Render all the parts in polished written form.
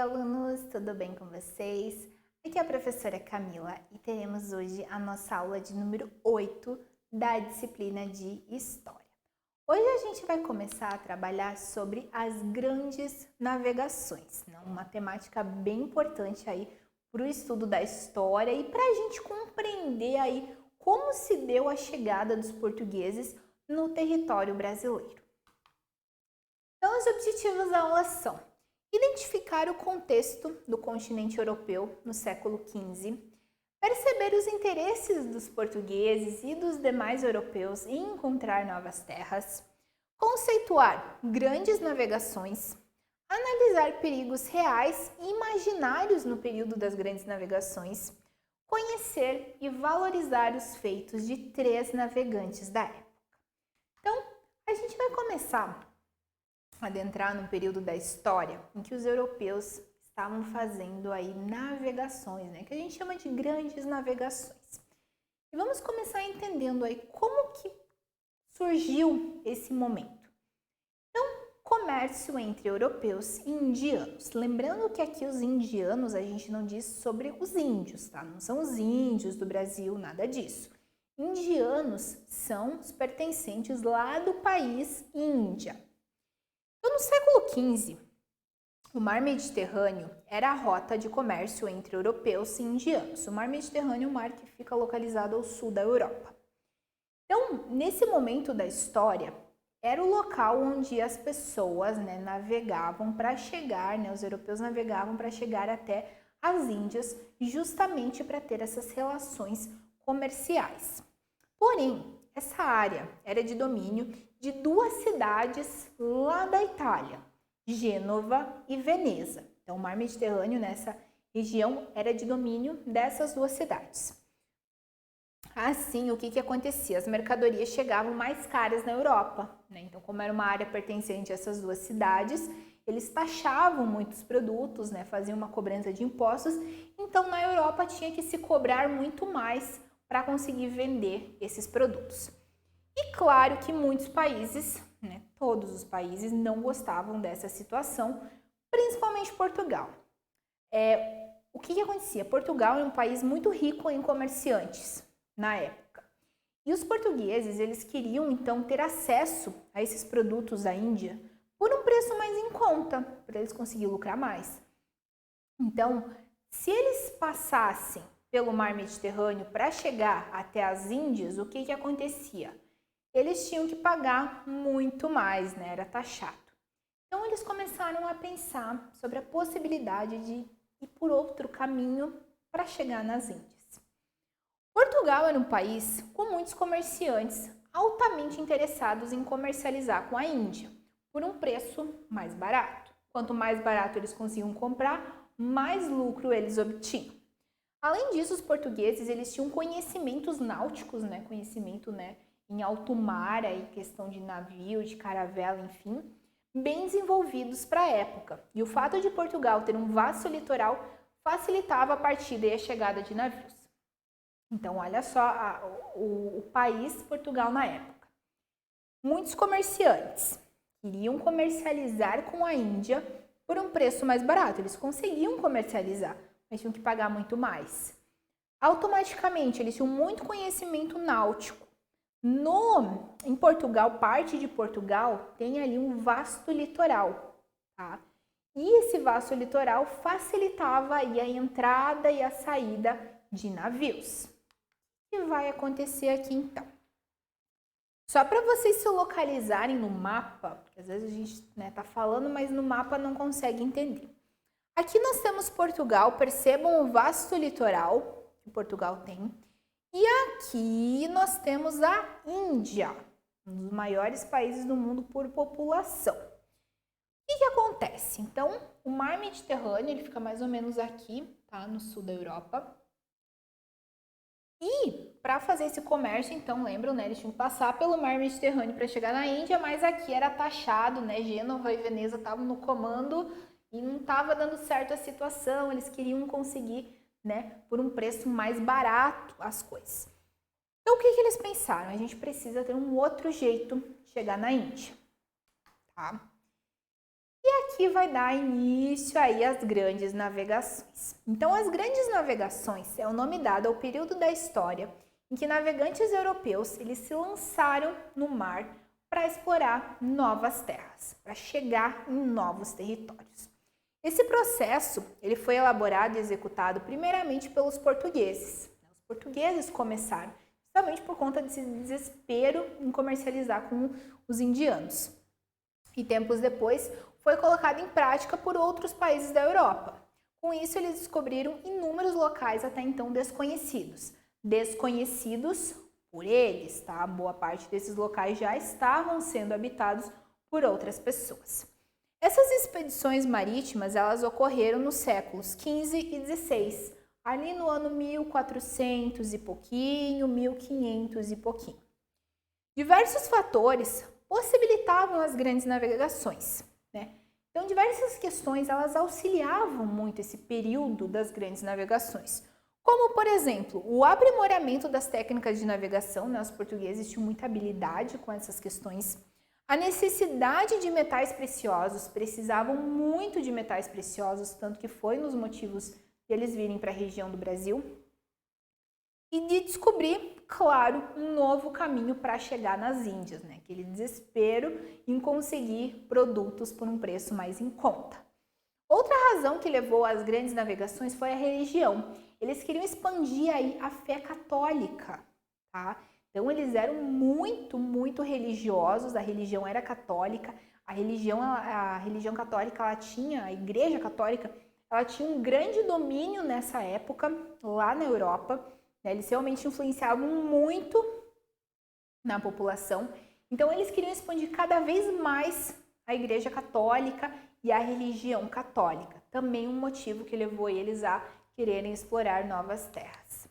alunos, tudo bem com vocês? Aqui é a professora Camila e teremos hoje a nossa aula de número 8 da disciplina de História. Hoje a gente vai começar a trabalhar sobre as grandes navegações, uma temática bem importante aí para o estudo da história e para a gente compreender aí como se deu a chegada dos portugueses no território brasileiro. Então, os objetivos da aula são identificar o contexto do continente europeu no século XV, perceber os interesses dos portugueses e dos demais europeus em encontrar novas terras, conceituar grandes navegações, analisar perigos reais e imaginários no período das grandes navegações, conhecer e valorizar os feitos de 3 navegantes da época. Então, a gente vai começar a adentrar no período da história em que os europeus estavam fazendo aí navegações, que a gente chama de grandes navegações. E vamos começar entendendo aí como que surgiu esse momento. Então, comércio entre europeus e indianos. Lembrando que aqui os indianos a gente não diz sobre os índios, tá? Não são os índios do Brasil, nada disso. Indianos são os pertencentes lá do país Índia. Então, no século XV, o Mar Mediterrâneo era a rota de comércio entre europeus e indianos. O Mar Mediterrâneo é um mar que fica localizado ao sul da Europa. Então, nesse momento da história, era o local onde as pessoas navegavam para chegar, os europeus navegavam para chegar até as Índias, justamente para ter essas relações comerciais. Porém, essa área era de domínio de 2 cidades lá da Itália, Gênova e Veneza. Então, o Mar Mediterrâneo nessa região era de domínio dessas 2 cidades. Assim, o que acontecia? As mercadorias chegavam mais caras na Europa, Então, como era uma área pertencente a essas 2 cidades, eles taxavam muitos produtos, faziam uma cobrança de impostos. Então, na Europa tinha que se cobrar muito mais para conseguir vender esses produtos. E claro que muitos países, todos os países, não gostavam dessa situação, principalmente Portugal. O que acontecia? Portugal é um país muito rico em comerciantes na época. E os portugueses, eles queriam então ter acesso a esses produtos da Índia por um preço mais em conta, para eles conseguirem lucrar mais. Então, se eles passassem pelo Mar Mediterrâneo para chegar até as Índias, o que acontecia? Eles tinham que pagar muito mais, era taxado. Então, eles começaram a pensar sobre a possibilidade de ir por outro caminho para chegar nas Índias. Portugal era um país com muitos comerciantes altamente interessados em comercializar com a Índia por um preço mais barato. Quanto mais barato eles conseguiam comprar, mais lucro eles obtinham. Além disso, os portugueses eles tinham conhecimentos náuticos, conhecimento em alto mar, aí, questão de navio, de caravela, enfim, bem desenvolvidos para a época. E o fato de Portugal ter um vasto litoral facilitava a partida e a chegada de navios. Então, olha só o país Portugal na época. Muitos comerciantes queriam comercializar com a Índia por um preço mais barato. Eles conseguiam comercializar, mas tinham que pagar muito mais. Automaticamente, eles tinham muito conhecimento náutico. Em Portugal, parte de Portugal tem ali um vasto litoral, tá? E esse vasto litoral facilitava aí a entrada e a saída de navios. O que vai acontecer aqui então? Só para vocês se localizarem no mapa, porque às vezes a gente tá falando, mas no mapa não consegue entender. Aqui nós temos Portugal, percebam o vasto litoral que Portugal tem. E aqui nós temos a Índia, um dos maiores países do mundo por população. O que acontece? Então, o Mar Mediterrâneo ele fica mais ou menos aqui, tá? No sul da Europa. E para fazer esse comércio, então, lembram, eles tinham que passar pelo Mar Mediterrâneo para chegar na Índia, mas aqui era taxado, Gênova e Veneza estavam no comando e não estava dando certo a situação, eles queriam conseguir por um preço mais barato as coisas. Então, o que eles pensaram? A gente precisa ter um outro jeito de chegar na Índia, tá? E aqui que vai dar início aí às grandes navegações. Então, as grandes navegações é o nome dado ao período da história em que navegantes europeus eles se lançaram no mar para explorar novas terras, para chegar em novos territórios. Esse processo ele foi elaborado e executado primeiramente pelos portugueses. Os portugueses começaram justamente por conta desse desespero em comercializar com os indianos. E tempos depois foi colocado em prática por outros países da Europa. Com isso, eles descobriram inúmeros locais até então desconhecidos. Desconhecidos por eles, tá? Boa parte desses locais já estavam sendo habitados por outras pessoas. Essas expedições marítimas, elas ocorreram nos séculos XV e XVI, ali no ano 1400 e pouquinho, 1500 e pouquinho. Diversos fatores possibilitavam as grandes navegações, né? Então, diversas questões, elas auxiliavam muito esse período das grandes navegações. Como, por exemplo, o aprimoramento das técnicas de navegação, né? Os portugueses tinham muita habilidade com essas questões. A necessidade de metais preciosos, precisavam muito de metais preciosos, tanto que foi nos motivos de eles virem para a região do Brasil. E de descobrir, claro, um novo caminho para chegar nas Índias, né? Aquele desespero em conseguir produtos por um preço mais em conta. Outra razão que levou às grandes navegações foi a religião. Eles queriam expandir aí a fé católica, tá? Então, eles eram muito religiosos, a religião era católica, a religião católica, a Igreja Católica, ela tinha um grande domínio nessa época, lá na Europa, né? Eles realmente influenciavam muito na população, então eles queriam expandir cada vez mais a Igreja Católica e a religião católica, também um motivo que levou eles a quererem explorar novas terras.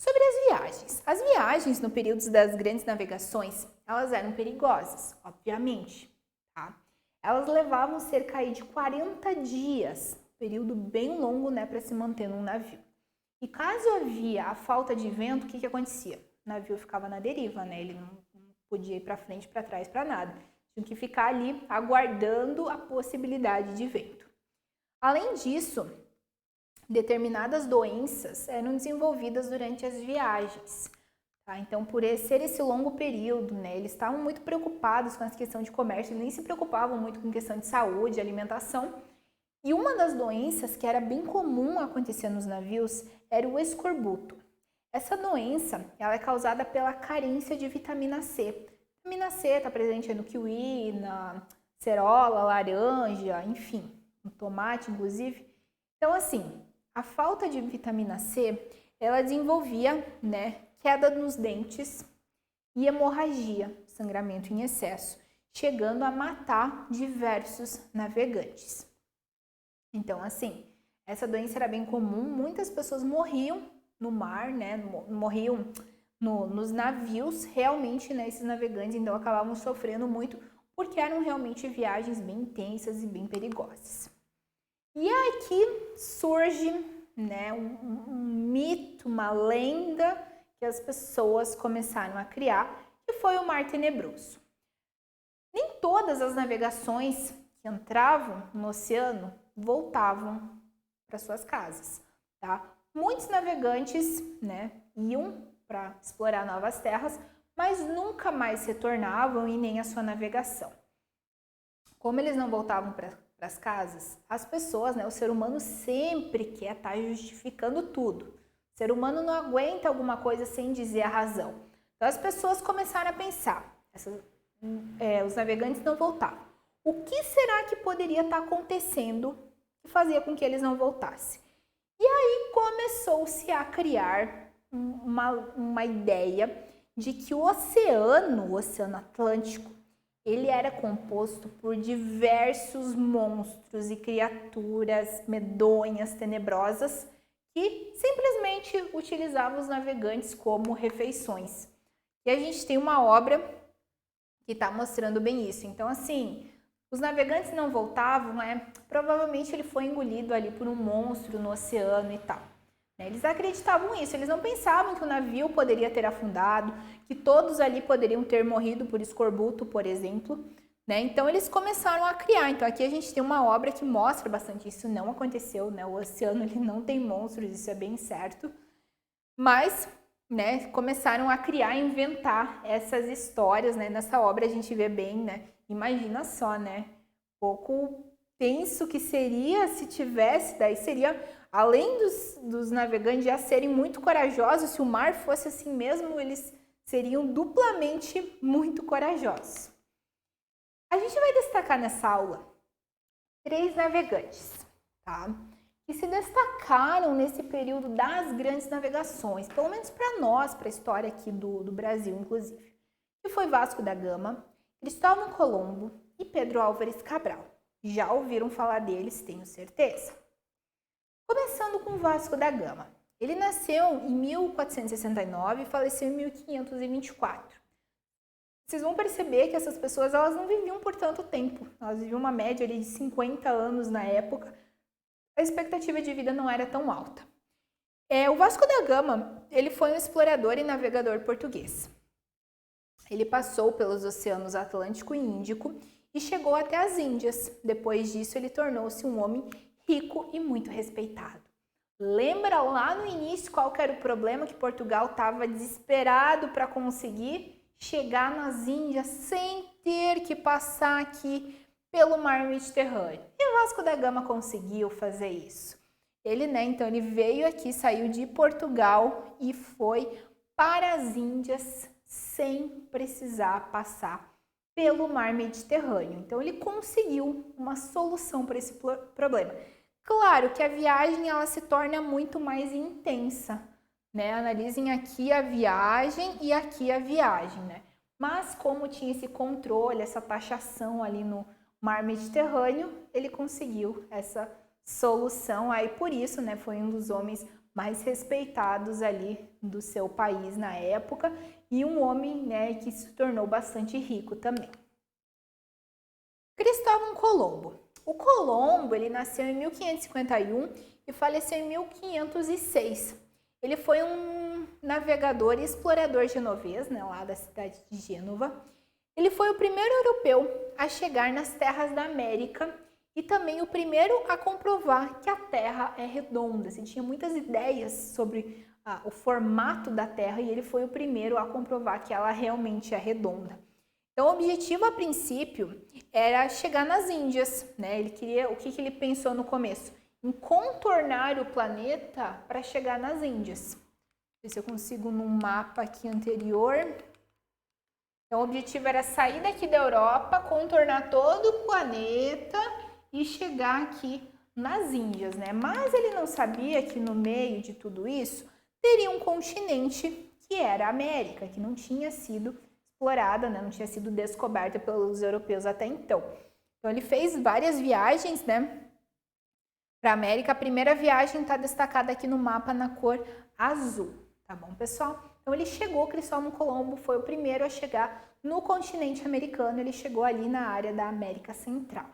Sobre as viagens. As viagens no período das grandes navegações, elas eram perigosas, obviamente, tá? Elas levavam cerca aí de 40 dias, período bem longo, né, para se manter num navio. E caso havia a falta de vento, o que acontecia? O navio ficava na deriva, né? Ele não podia ir para frente, para trás, para nada. Tinha que ficar ali aguardando a possibilidade de vento. Além disso, determinadas doenças eram desenvolvidas durante as viagens. Tá? Então, por ser esse longo período, né, eles estavam muito preocupados com essa questão de comércio, eles nem se preocupavam muito com questão de saúde, alimentação. E uma das doenças que era bem comum acontecer nos navios era o escorbuto. Essa doença ela é causada pela carência de vitamina C. A vitamina C está presente no kiwi, na cerola, laranja, enfim, no tomate, inclusive. Então, assim, a falta de vitamina C, ela desenvolvia, né, queda nos dentes e hemorragia, sangramento em excesso, chegando a matar diversos navegantes. Então, assim, essa doença era bem comum, muitas pessoas morriam no mar, né, morriam nos navios, realmente, né, esses navegantes, então, acabavam sofrendo muito, porque eram realmente viagens bem intensas e bem perigosas. E aqui surge, né, um mito, uma lenda que as pessoas começaram a criar, que foi o Mar Tenebroso. Nem todas as navegações que entravam no oceano voltavam para suas casas, tá? Muitos navegantes, né, iam para explorar novas terras, mas nunca mais retornavam e nem a sua navegação. Como eles não voltavam para as casas, as pessoas, né, o ser humano sempre quer estar justificando tudo. O ser humano não aguenta alguma coisa sem dizer a razão. Então as pessoas começaram a pensar, os navegantes não voltavam. O que será que poderia estar acontecendo que fazia com que eles não voltassem? E aí começou-se a criar uma ideia de que o Oceano Atlântico, ele era composto por diversos monstros e criaturas medonhas, tenebrosas, que simplesmente utilizavam os navegantes como refeições. E a gente tem uma obra que está mostrando bem isso. Então, assim, os navegantes não voltavam, provavelmente ele foi engolido ali por um monstro no oceano e tal. Eles acreditavam nisso, eles não pensavam que o navio poderia ter afundado, que todos ali poderiam ter morrido por escorbuto, por exemplo, né? Então eles começaram a criar. Então aqui a gente tem uma obra que mostra bastante isso não aconteceu, né? O oceano ele não tem monstros, isso é bem certo. Mas, né, começaram a criar, inventar essas histórias, né? Nessa obra a gente vê bem, né? Imagina só, né? Pouco tenso que seria se tivesse, daí seria, além dos navegantes já serem muito corajosos, se o mar fosse assim mesmo, eles seriam duplamente muito corajosos. A gente vai destacar nessa aula 3 navegantes, tá? Que se destacaram nesse período das grandes navegações, pelo menos para nós, para a história aqui do Brasil, inclusive. Que foi Vasco da Gama, Cristóvão Colombo e Pedro Álvares Cabral. Já ouviram falar deles, tenho certeza. Começando com Vasco da Gama. Ele nasceu em 1469 e faleceu em 1524. Vocês vão perceber que essas pessoas elas não viviam por tanto tempo. Elas viviam uma média ali de 50 anos na época. A expectativa de vida não era tão alta. O Vasco da Gama ele foi um explorador e navegador português. Ele passou pelos oceanos Atlântico e Índico e chegou até as Índias. Depois disso, ele tornou-se um homem rico e muito respeitado. Lembra lá no início qual que era o problema que Portugal estava desesperado para conseguir? Chegar nas Índias sem ter que passar aqui pelo mar Mediterrâneo. E Vasco da Gama conseguiu fazer isso. Ele, né, então ele veio aqui, saiu de Portugal e foi para as Índias sem precisar passar pelo mar Mediterrâneo. Então ele conseguiu uma solução para esse problema. Claro que a viagem ela se torna muito mais intensa, né? Analisem aqui a viagem e aqui a viagem, né? Mas como tinha esse controle, essa taxação ali no mar Mediterrâneo, ele conseguiu essa solução aí, por isso, né, foi um dos homens mais respeitados ali do seu país na época e um homem, né, que se tornou bastante rico também. Cristóvão Colombo. O Colombo, ele nasceu em 1551 e faleceu em 1506. Ele foi um navegador e explorador genovês, né, lá da cidade de Gênova. Ele foi o primeiro europeu a chegar nas terras da América e também o primeiro a comprovar que a Terra é redonda. Ele tinha muitas ideias sobre o formato da Terra e ele foi o primeiro a comprovar que ela realmente é redonda. Então, o objetivo a princípio era chegar nas Índias, né? Ele queria, o que ele pensou no começo? Em contornar o planeta para chegar nas Índias. Ver se eu consigo num mapa aqui anterior. Então, o objetivo era sair daqui da Europa, contornar todo o planeta e chegar aqui nas Índias, né? Mas ele não sabia que no meio de tudo isso teria um continente que era a América, que não tinha sido explorada, né? Não tinha sido descoberta pelos europeus até então. Então ele fez várias viagens, né, para a América. A primeira viagem está destacada aqui no mapa na cor azul, tá bom, pessoal? Então ele chegou, Cristóvão Colombo foi o primeiro a chegar no continente americano, ele chegou ali na área da América Central.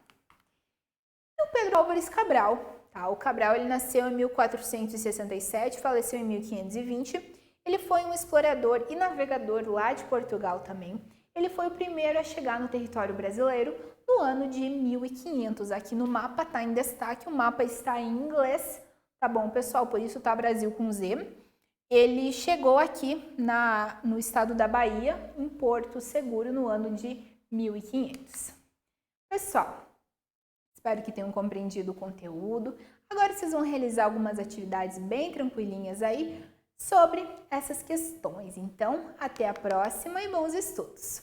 E o Pedro Álvares Cabral, tá? O Cabral ele nasceu em 1467, faleceu em 1520. Ele foi um explorador e navegador lá de Portugal também. Ele foi o primeiro a chegar no território brasileiro no ano de 1500. Aqui no mapa está em destaque, o mapa está em inglês, tá bom, pessoal? Por isso tá Brasil com Z. Ele chegou aqui no estado da Bahia, em Porto Seguro, no ano de 1500. Pessoal, espero que tenham compreendido o conteúdo. Agora vocês vão realizar algumas atividades bem tranquilinhas aí sobre essas questões. Então, até a próxima e bons estudos!